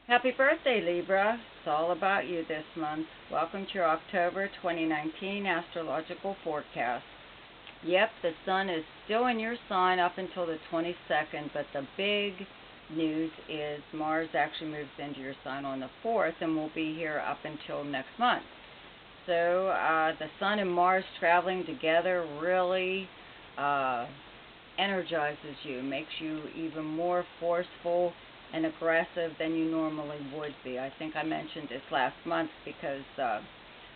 Happy birthday, Libra. It's all about you this month. Welcome to your October 2019 astrological forecast. Yep, the sun is still in your sign up until the 22nd, but the big news is Mars actually moves into your sign on the 4th and will be here up until next month. So the sun and Mars traveling together really energizes you, makes you even more forceful and aggressive than you normally would be. I think I mentioned this last month because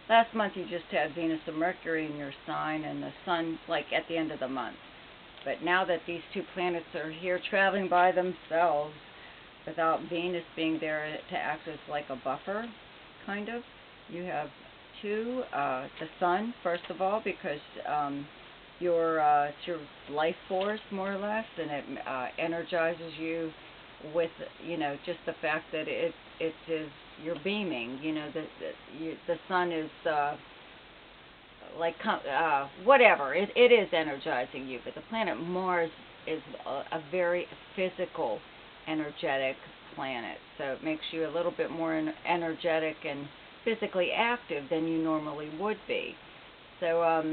last month you just had Venus and Mercury in your sign and the sun like at the end of the month. But now that these two planets are here traveling by themselves without Venus being there to act as like a buffer, kind of, you have the sun, first of all, because it's your life force, more or less, and it energizes you with, just the fact that it is, you're beaming, the sun is whatever, it is energizing you, but the planet Mars is a very physical, energetic planet, so it makes you a little bit more energetic and physically active than you normally would be. So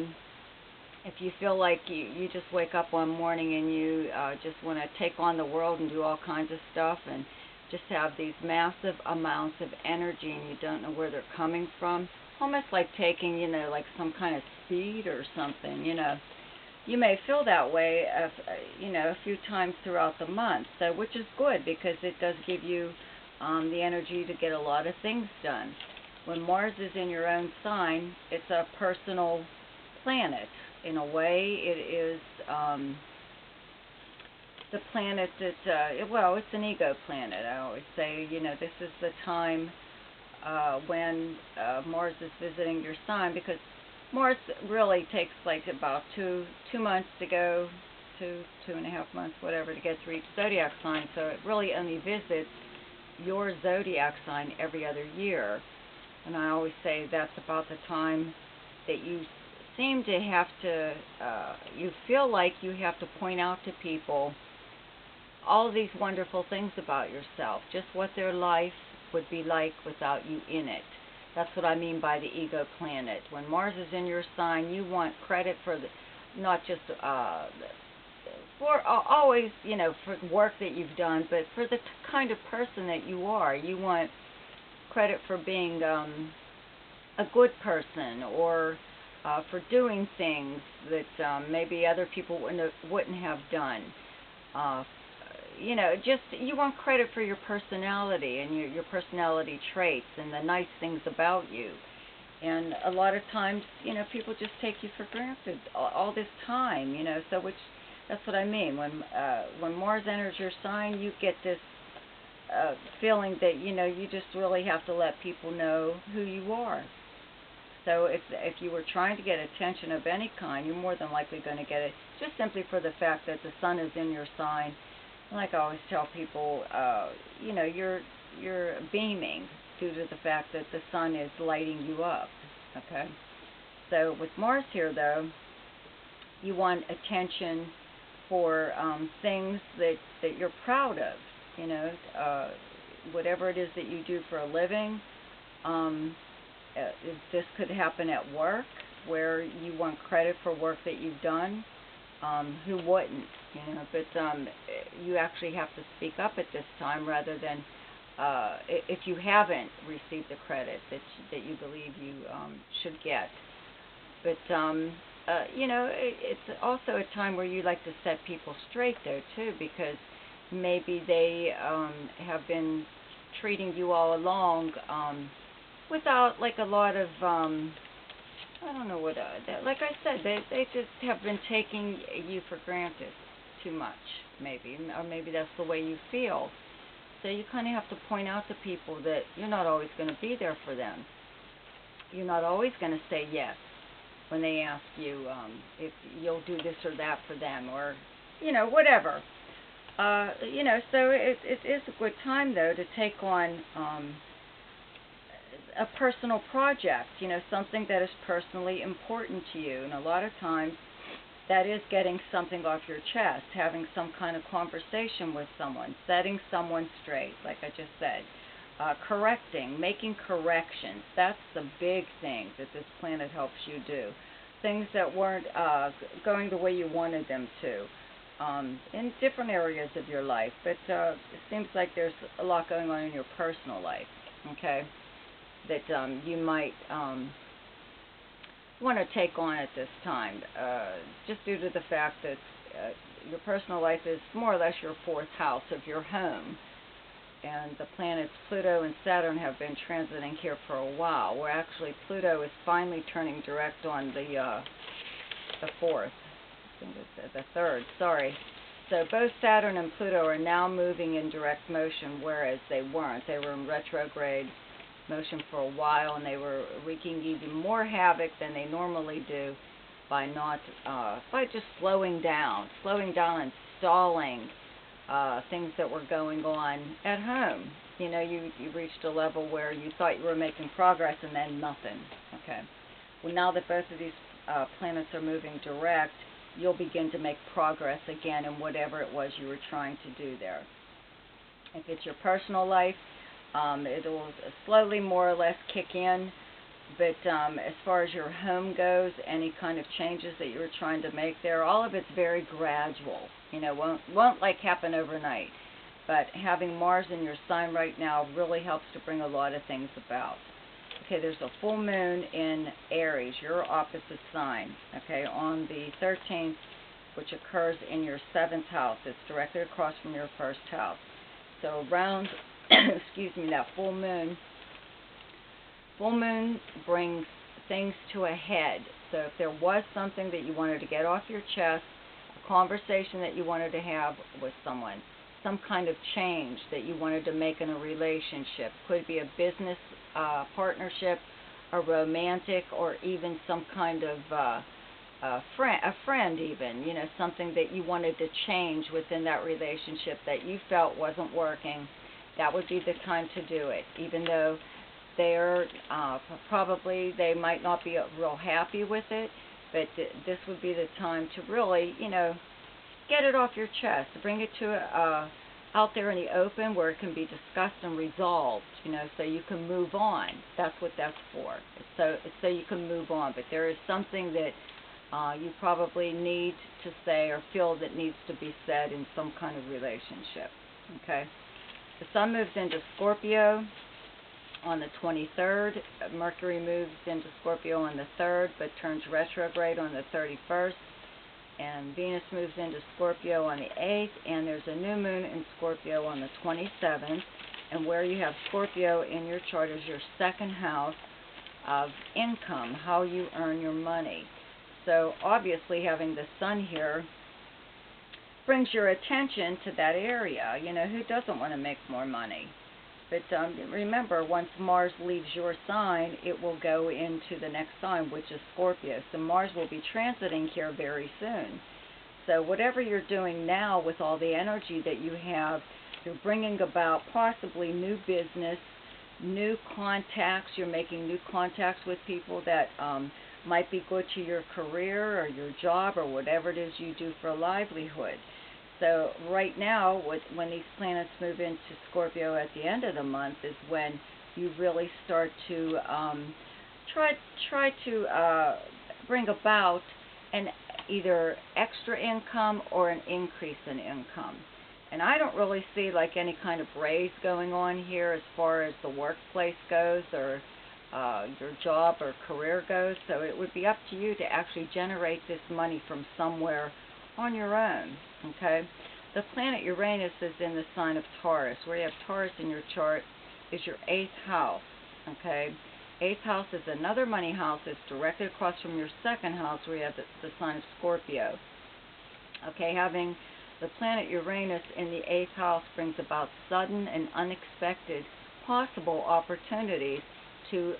if you feel like you just wake up one morning and you just want to take on the world and do all kinds of stuff and just have these massive amounts of energy and you don't know where they're coming from, almost like taking, like some kind of speed or something, you may feel that way, a few times throughout the month, so which is good because it does give you the energy to get a lot of things done. When Mars is in your own sign, it's a personal planet. In a way, it is the planet that, it's an ego planet. I always say, this is the time when Mars is visiting your sign, because Mars really takes like about two months to go, 2.5 months, whatever, to get through each zodiac sign. So it really only visits your zodiac sign every other year. And I always say that's about the time that you seem to have to, you feel like you have to point out to people all of these wonderful things about yourself, just what their life would be like without you in it. That's what I mean by the ego planet. When Mars is in your sign, you want credit for not just for always, for work that you've done, but for the kind of person that you are. You want credit for being a good person, or for doing things that maybe other people wouldn't have done. Just you want credit for your personality and your personality traits and the nice things about you. And a lot of times, people just take you for granted all this time, so that's what I mean. When Mars enters your sign, you get this feeling that, you just really have to let people know who you are. So if you were trying to get attention of any kind, you're more than likely going to get it just simply for the fact that the sun is in your sign. Like I always tell people, you're beaming due to the fact that the sun is lighting you up, okay? So with Mars here, though, you want attention for things that you're proud of, whatever it is that you do for a living. This could happen at work, where you want credit for work that you've done. Who wouldn't? But you actually have to speak up at this time, rather than if you haven't received the credit that you believe you should get. But it's also a time where you like to set people straight, though, too, because maybe they have been treating you all along without like a lot of I don't know what like I said, they just have been taking you for granted too much, maybe, or maybe that's the way you feel. So you kind of have to point out to people that you're not always going to be there for them. You're not always going to say yes when they ask you if you'll do this or that for them, or whatever. So it is a good time, though, to take on a personal project, something that is personally important to you. And a lot of times that is getting something off your chest, having some kind of conversation with someone, setting someone straight, like I just said. correcting, making corrections. That's the big thing that this planet helps you do. Things that weren't going the way you wanted them to in different areas of your life. But it seems like there's a lot going on in your personal life, okay, that you might want to take on at this time, just due to the fact that your personal life is more or less your fourth house of your home. And the planets Pluto and Saturn have been transiting here for a while. Where actually Pluto is finally turning direct on the fourth. I think it's the third. Sorry. So both Saturn and Pluto are now moving in direct motion, whereas they weren't. They were in retrograde motion for a while, and they were wreaking even more havoc than they normally do by just slowing down and stalling things that were going on at home. You know, you reached a level where you thought you were making progress and then nothing. Okay. Well, now that both of these planets are moving direct, you'll begin to make progress again in whatever it was you were trying to do there. If it's your personal life, it'll slowly more or less kick in. But as far as your home goes, any kind of changes that you were trying to make there, all of it's very gradual. You know, won't like happen overnight. But having Mars in your sign right now really helps to bring a lot of things about. Okay, there's a full moon in Aries, your opposite sign, okay, on the 13th, which occurs in your 7th house. It's directly across from your first house. So around, excuse me, that full moon brings things to a head. So if there was something that you wanted to get off your chest, a conversation that you wanted to have with someone, some kind of change that you wanted to make in a relationship, could be a business partnership, a romantic, or even some kind of a friend even, you know, something that you wanted to change within that relationship that you felt wasn't working, that would be the time to do it. Even though they're probably, they might not be real happy with it, but this would be the time to really, you know, get it off your chest, bring it to out there in the open where it can be discussed and resolved, you know, so you can move on. That's what that's for. So you can move on. But there is something that you probably need to say or feel that needs to be said in some kind of relationship. Okay. The Sun moves into Scorpio on the 23rd. Mercury moves into Scorpio on the 3rd, but turns retrograde on the 31st. And Venus moves into Scorpio on the 8th, and there's a new moon in Scorpio on the 27th. And where you have Scorpio in your chart is your second house of income, how you earn your money. So obviously having the Sun here brings your attention to that area. You know, who doesn't want to make more money? But remember, once Mars leaves your sign, it will go into the next sign, which is Scorpio. So Mars will be transiting here very soon. So whatever you're doing now with all the energy that you have, you're bringing about possibly new business, new contacts. You're making new contacts with people that might be good to your career or your job or whatever it is you do for a livelihood. So right now, when these planets move into Scorpio at the end of the month is when you really start to try to bring about an either extra income or an increase in income. And I don't really see like any kind of raise going on here as far as the workplace goes or your job or career goes. So it would be up to you to actually generate this money from somewhere on your own. Okay, the planet Uranus is in the sign of Taurus. Where you have Taurus in your chart is your 8th house. Okay, 8th house is another money house. It's directly across from your 2nd house where you have the sign of Scorpio. Okay, having the planet Uranus in the 8th house brings about sudden and unexpected possible opportunities to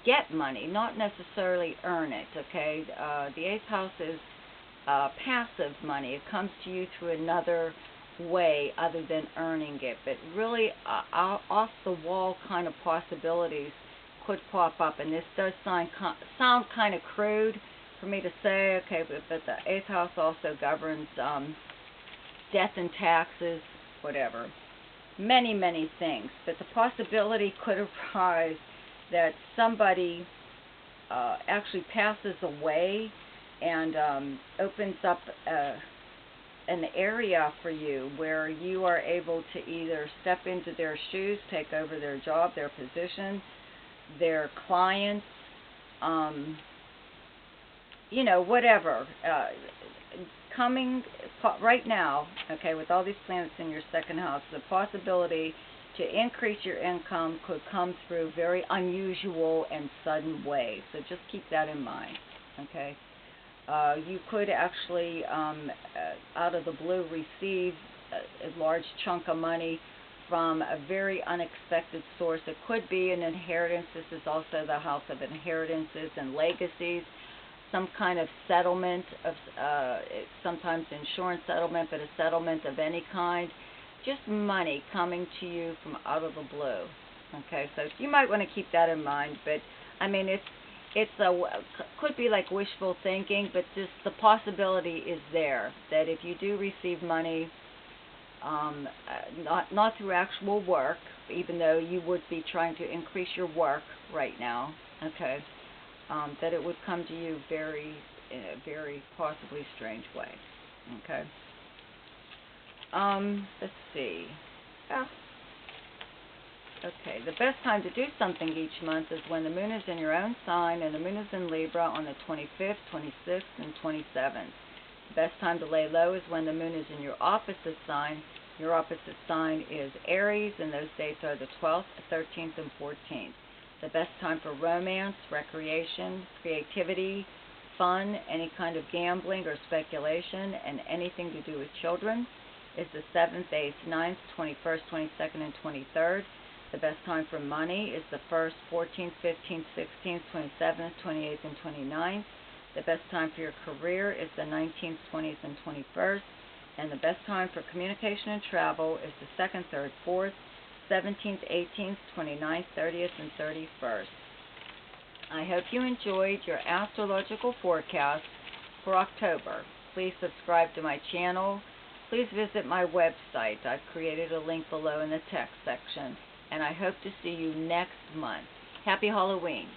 get money, not necessarily earn it. Okay, the 8th house is passive money. It comes to you through another way other than earning it. But really, off the wall kind of possibilities could pop up. And this does sound kind of crude for me to say. Okay, but the 8th house also governs death and taxes, whatever. many, many things. But the possibility could arise that somebody actually passes away and opens up an area for you where you are able to either step into their shoes, take over their job, their position, their clients, whatever. Coming right now, okay, with all these planets in your second house, the possibility to increase your income could come through very unusual and sudden ways. So just keep that in mind, okay? You could actually, out of the blue, receive a large chunk of money from a very unexpected source. It could be an inheritance. This is also the house of inheritances and legacies. Some kind of settlement of, sometimes insurance settlement, but a settlement of any kind. Just money coming to you from out of the blue. Okay, so you might want to keep that in mind. But I mean, could be like wishful thinking, but just the possibility is there that if you do receive money, not through actual work, even though you would be trying to increase your work right now. Okay. That it would come to you in a very possibly strange way. Okay. Let's see. Okay, the best time to do something each month is when the moon is in your own sign, and the moon is in Libra on the 25th, 26th, and 27th. The best time to lay low is when the moon is in your opposite sign. Your opposite sign is Aries, and those dates are the 12th, 13th, and 14th. The best time for romance, recreation, creativity, fun, any kind of gambling or speculation, and anything to do with children is the 7th, 8th, 9th, 21st, 22nd, and 23rd. The best time for money is the 1st, 14th, 15th, 16th, 27th, 28th, and 29th. The best time for your career is the 19th, 20th, and 21st. And the best time for communication and travel is the 2nd, 3rd, 4th, 17th, 18th, 29th, 30th, and 31st. I hope you enjoyed your astrological forecast for October. Please subscribe to my channel. Please visit my website. I've created a link below in the text section. And I hope to see you next month. Happy Halloween.